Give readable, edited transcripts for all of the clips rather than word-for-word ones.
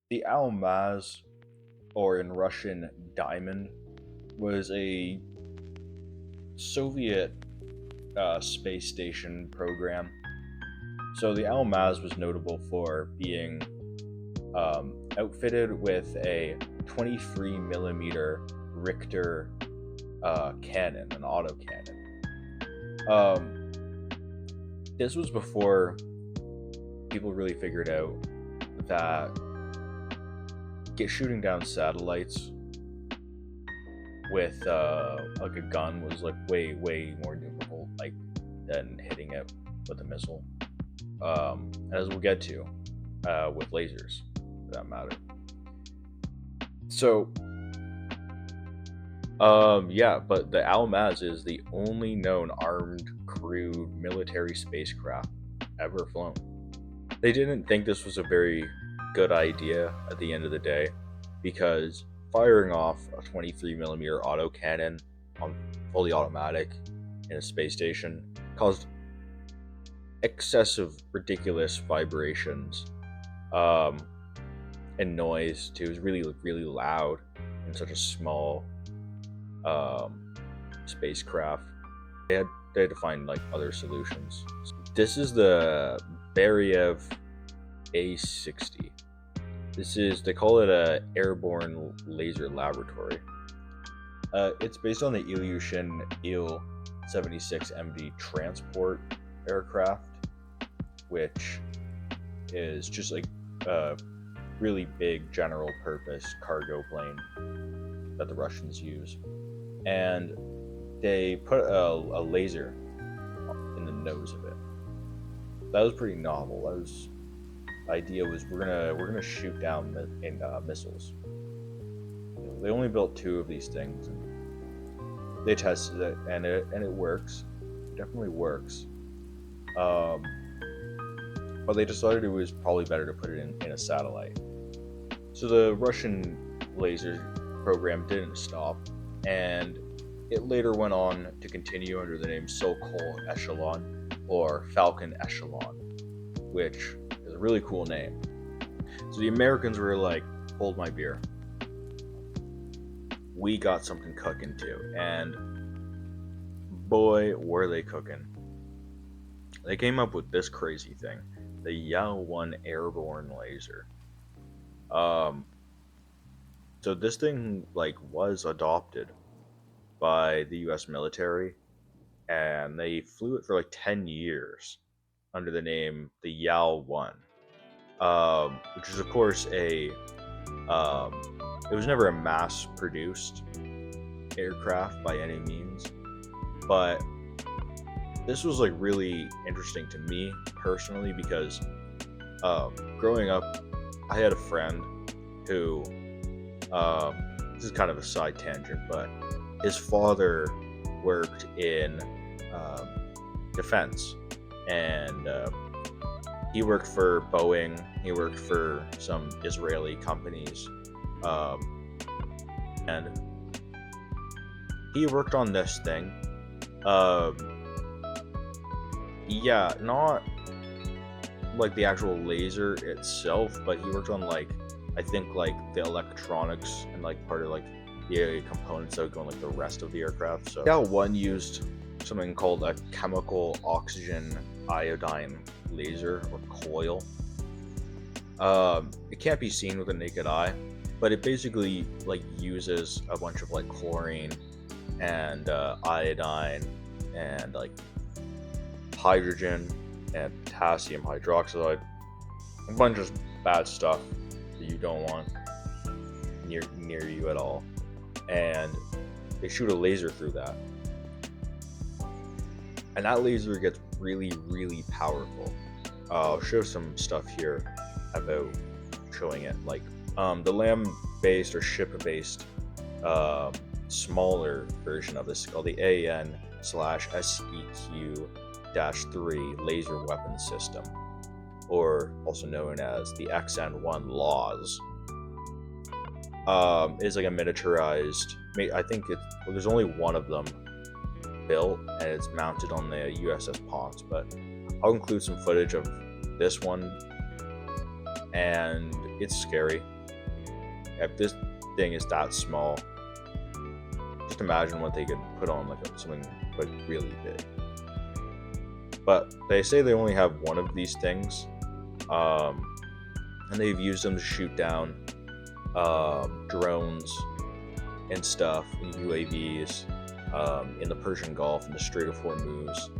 The Almaz, or in Russian, Diamond, was a Soviet space station program. So the Almaz was notable for being outfitted with a 23 millimeter Richter cannon, an autocannon. Um, this was before people really figured out that shooting down satellites with like a gun was like way more difficult like than hitting it with a missile. As we'll get to with lasers, for that matter. So yeah, but the Almaz is the only known armed crewed military spacecraft ever flown. They didn't think this was a very good idea at the end of the day because firing off a 23 millimeter autocannon on fully automatic in a space station caused excessive, ridiculous vibrations um, and noise too. It was really loud in such a small spacecraft. They had to find like other solutions. This is the Beriev A60. They call it a airborne laser laboratory. It's based on the Ilyushin Il-76MD transport aircraft, which is just like a really big general purpose cargo plane that the Russians use. And they put a laser in the nose of it. That was pretty novel. The idea was we're gonna shoot down missiles. They only built 2 of these things. And they tested it, and it works. It definitely works. But they decided it was probably better to put it in a satellite. So the Russian laser program didn't stop, and it later went on to continue under the name Sokol Echelon or Falcon Echelon, which is a really cool name. So the Americans were like, hold my beer. We got something cooking too. And boy, were they cooking. They came up with this crazy thing, the Yao-1 airborne laser. So this thing like was adopted by the U.S. military, and they flew it for like 10 years under the name the Yao-1, which is of course it was never a mass-produced aircraft by any means, but this was like really interesting to me personally because growing up, I had a friend who this is kind of a side tangent, but his father worked in defense, and he worked for Boeing. He worked for some Israeli companies, and he worked on this thing. Yeah, not like the actual laser itself, but he worked on like I think like the electronics and like part of like the components that would go in like the rest of the aircraft. So Gal-1 used something called a chemical oxygen iodine laser or coil. It can't be seen with the naked eye, but it basically like uses a bunch of like chlorine and iodine and like hydrogen and potassium hydroxide, a bunch of bad stuff that you don't want near you at all, and they shoot a laser through that, and that laser gets really powerful. I'll show some stuff here about showing it. Like the land-based or ship-based smaller version of this is called the AN/SEQ-3 laser weapon system, or also known as the XN1 laws. Is like a miniaturized. I think there's only one of them built, and it's mounted on the USS Ponce. But I'll include some footage of this one, and it's scary. If this thing is that small, just imagine what they could put on like something like really big. But they say they only have one of these things, and they've used them to shoot down drones and stuff, and UAVs in the Persian Gulf and the Strait of Hormuz,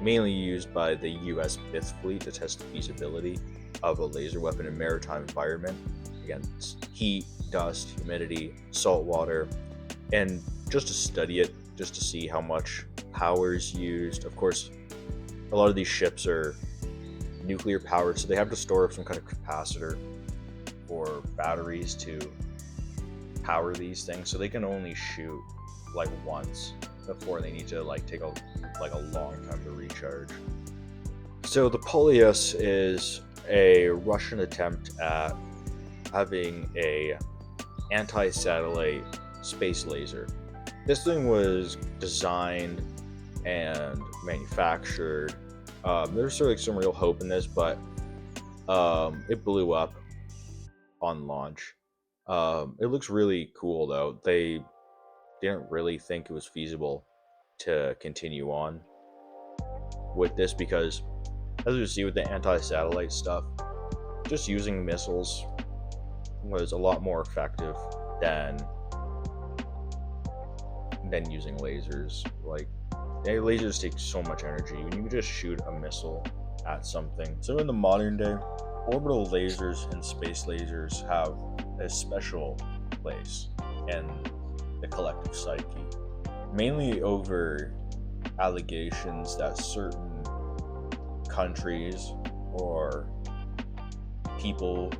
mainly used by the U.S. Fifth Fleet to test the feasibility of a laser weapon in maritime environment against heat, dust, humidity, salt water, and just to study it, just to see how much power is used. Of course, a lot of these ships are nuclear powered, so they have to store some kind of capacitor or batteries to power these things, so they can only shoot like once before they need to like take a long time to recharge. So the Polyus is a Russian attempt at having a anti-satellite space laser. This thing was designed and manufactured. There's sort of some real hope in this, but it blew up on launch. It looks really cool though. They didn't really think it was feasible to continue on with this because, as you see with the anti-satellite stuff, just using missiles was a lot more effective than using lasers. Like, lasers take so much energy when you just shoot a missile at something. So in the modern day, orbital lasers and space lasers have a special place in the collective psyche, mainly over allegations that certain countries or people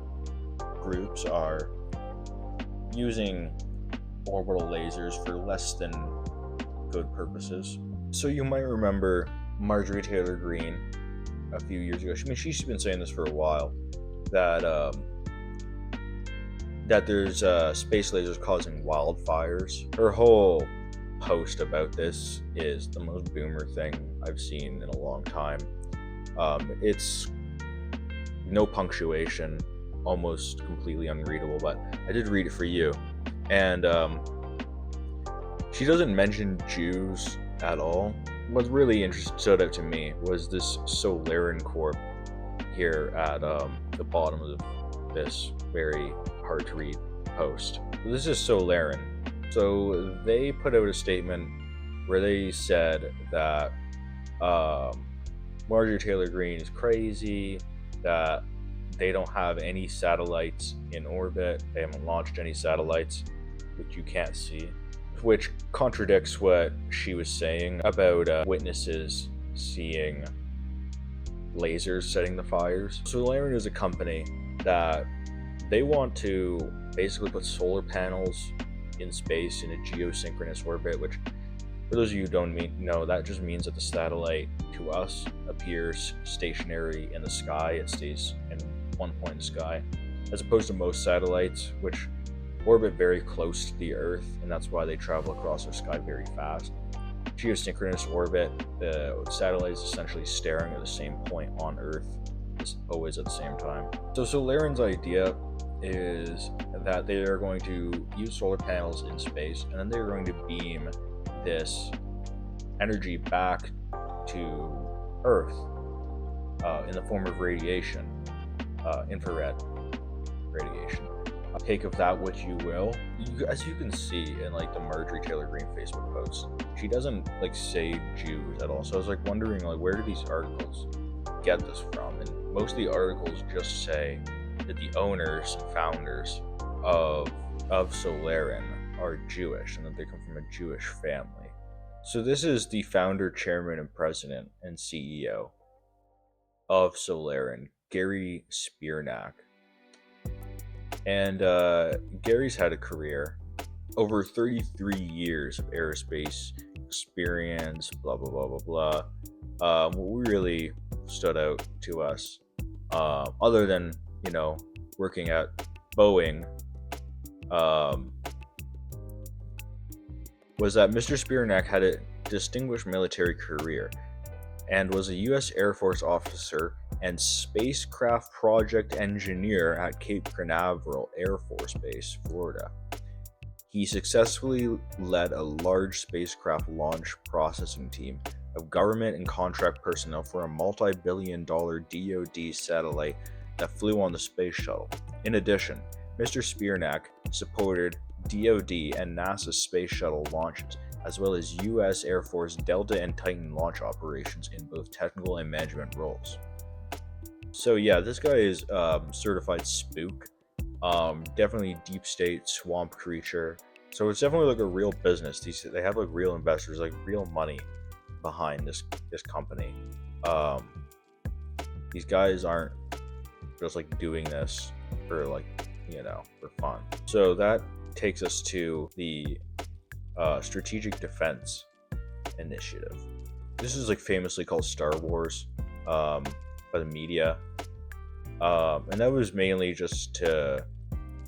groups are using orbital lasers for less than good purposes. So you might remember Marjorie Taylor Greene a few years ago. She's been saying this for a while, that there's space lasers causing wildfires. Her whole post about this is the most boomer thing I've seen in a long time. It's no punctuation, almost completely unreadable, but I did read it for you. And she doesn't mention Jews at all. What really stood out to me was this Solarian Corp here at the bottom of this very hard to read post. This is Solarian. So they put out a statement where they said that Marjorie Taylor Greene is crazy, that they don't have any satellites in orbit, they haven't launched any satellites, which you can't see, which contradicts what she was saying about witnesses seeing lasers setting the fires. Solarian is a company that they want to basically put solar panels in space in a geosynchronous orbit, which, for those of you who don't know, that just means that the satellite to us appears stationary in the sky. It stays in one point in the sky, as opposed to most satellites, which orbit very close to the Earth, and that's why they travel across our sky very fast. Geosynchronous orbit, the satellite is essentially staring at the same point on Earth, always at the same time. So Solarian's idea is that they are going to use solar panels in space, and then they're going to beam this energy back to Earth in the form of radiation, infrared radiation. Take of that what you will. As you can see in like the Marjorie Taylor Greene Facebook posts, she doesn't like say Jews at all. So I was like wondering, like, where do these articles get this from? And most of the articles just say that the owners and founders of Solarian are Jewish and that they come from a Jewish family. So this is the founder, chairman, and president and CEO of Solarian, Gary Spiernak. And Gary's had a career, over 33 years of aerospace experience, blah, blah, blah, blah, blah. What really stood out to us, other than, working at Boeing, was that Mr. Spiernak had a distinguished military career and was a U.S. Air Force officer and spacecraft project engineer at Cape Canaveral Air Force Base, Florida. He successfully led a large spacecraft launch processing team of government and contract personnel for a multi-billion-dollar DoD satellite that flew on the space shuttle. In addition, Mr. Spiernak supported DoD and NASA space shuttle launches, as well as U.S. Air Force Delta and Titan launch operations in both technical and management roles. So yeah, this guy is certified spook. Definitely deep state swamp creature. So it's definitely like a real business. They have like real investors, like real money behind this company. These guys aren't just like doing this for like, for fun. So that takes us to the Strategic Defense Initiative. This is like famously called Star Wars by the media. And that was mainly just to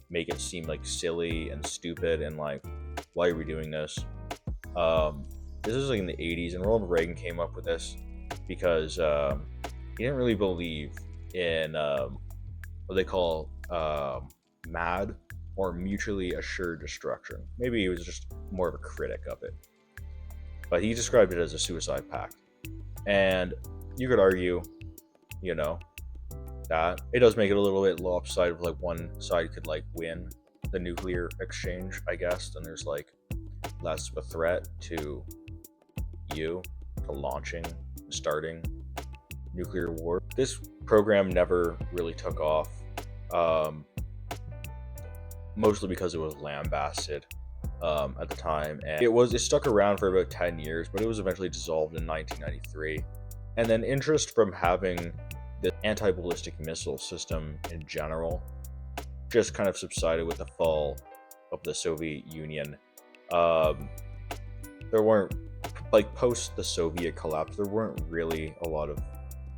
make it seem like silly and stupid and like, why are we doing this? This is like in the 80s, and Ronald Reagan came up with this because he didn't really believe in what they call MAD, or mutually assured destruction. Maybe he was just more of a critic of it, but he described it as a suicide pact. And you could argue, that it does make it a little bit lopsided. Like one side could like win the nuclear exchange, I guess, then there's like less of a threat to launching, starting nuclear war. This program never really took off, mostly because it was lambasted at the time, and it stuck around for about 10 years, but it was eventually dissolved in 1993. And then interest from having the anti-ballistic missile system in general just kind of subsided with the fall of the Soviet Union. There weren't, like, post the Soviet collapse, there weren't really a lot of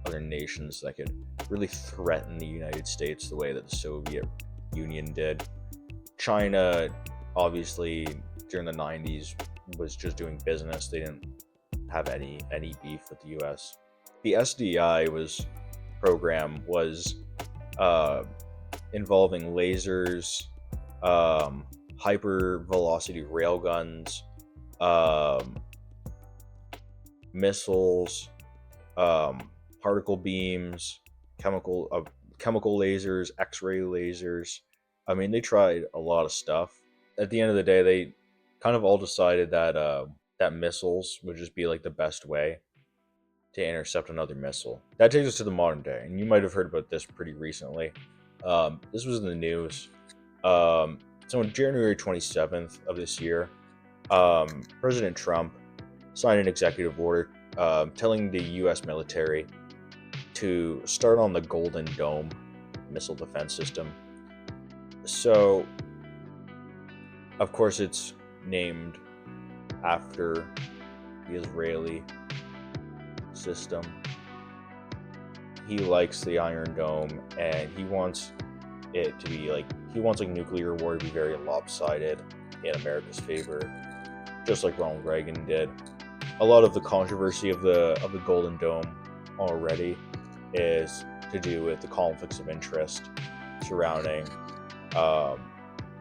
other nations that could really threaten the United States the way that the Soviet Union did. China, obviously, during the 90s was just doing business. They didn't have any beef with the US. The SDI program was involving lasers, hyper velocity railguns, missiles, particle beams, chemical lasers, X-ray lasers. I mean, they tried a lot of stuff. At the end of the day, they kind of all decided that that missiles would just be like the best way to intercept another missile. That takes us to the modern day, and you might have heard about this pretty recently. This was in the news. So on January 27th of this year, President Trump signed an executive order telling the U.S. military to start on the Golden Dome missile defense system. So, of course, it's named after the Israeli system. He likes the Iron Dome, and he wants it to be like, nuclear war to be very lopsided in America's favor, just like Ronald Reagan did. A lot of the controversy of the Golden Dome already is to do with the conflicts of interest surrounding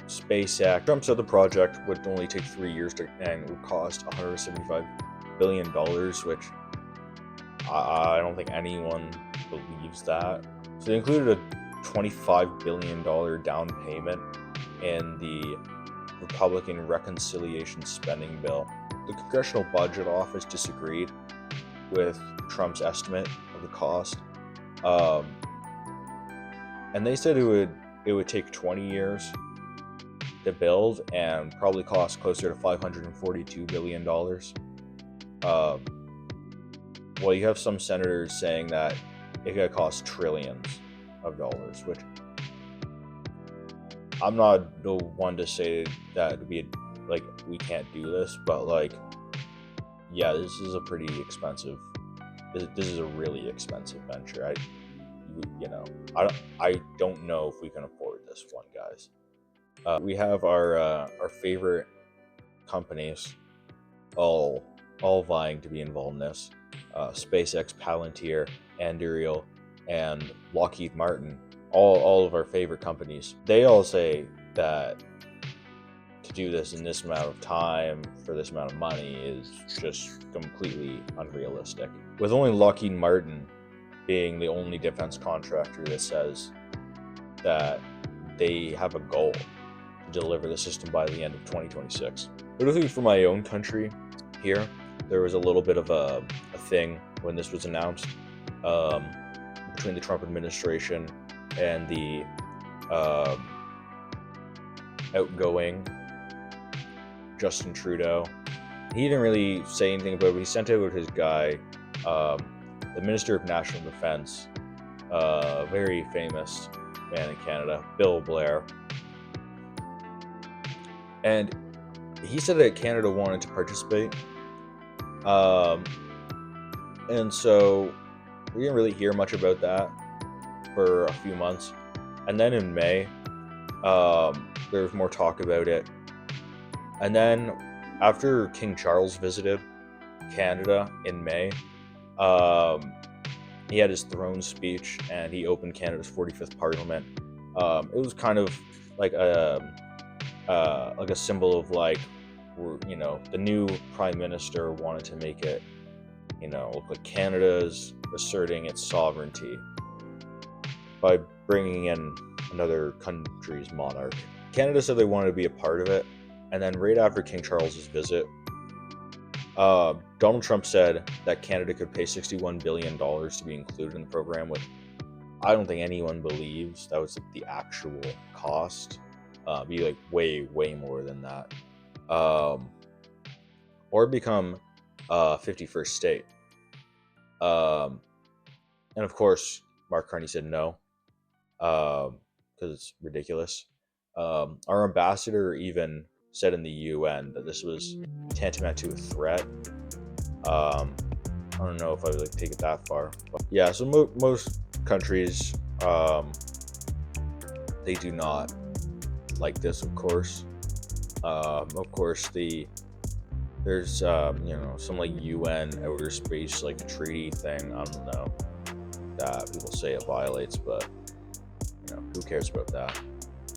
SpaceX. Trump said the project would only take 3 years and would cost $175 billion, which I don't think anyone believes that. So they included a $25 billion down payment in the Republican Reconciliation Spending Bill. The Congressional Budget Office disagreed with Trump's estimate of the cost, and they said it would take 20 years to build and probably cost closer to $542 billion. Well, you have some senators saying that it could cost trillions of dollars, which I'm not the one to say that would be like, we can't do this, but like, yeah, this is a pretty expensive. This is a really expensive venture. I don't know if we can afford this one, guys. We have our favorite companies all vying to be involved in this. SpaceX, Palantir, Anduril, and Lockheed Martin, all of our favorite companies, they all say that to do this in this amount of time for this amount of money is just completely unrealistic. With only Lockheed Martin being the only defense contractor that says that they have a goal to deliver the system by the end of 2026. But I think for my own country here, there was a little bit of a thing when this was announced between the Trump administration and the outgoing Justin Trudeau. He didn't really say anything about it, but he sent out his guy, the Minister of National Defense, very famous man in Canada, Bill Blair. And he said that Canada wanted to participate. And so we didn't really hear much about that for a few months. And then in May, there was more talk about it. And then after King Charles visited Canada in May, he had his throne speech and he opened Canada's 45th Parliament. It was kind of like a symbol of like, the new Prime Minister wanted to make it, look like Canada's asserting its sovereignty by bringing in another country's monarch. Canada said they wanted to be a part of it, and then right after King Charles's visit, Donald Trump said that Canada could pay $61 billion to be included in the program, which I don't think anyone believes that was the actual cost. Be like way more than that, or become 51st state. And of course, Mark Carney said no, because it's ridiculous. Our ambassador even said in the UN that this was tantamount to a threat. I don't know if I would take it that far, but yeah. So most countries, they do not like this, of course. There's some like UN outer space like treaty thing, I don't know, that people say it violates, but who cares about that?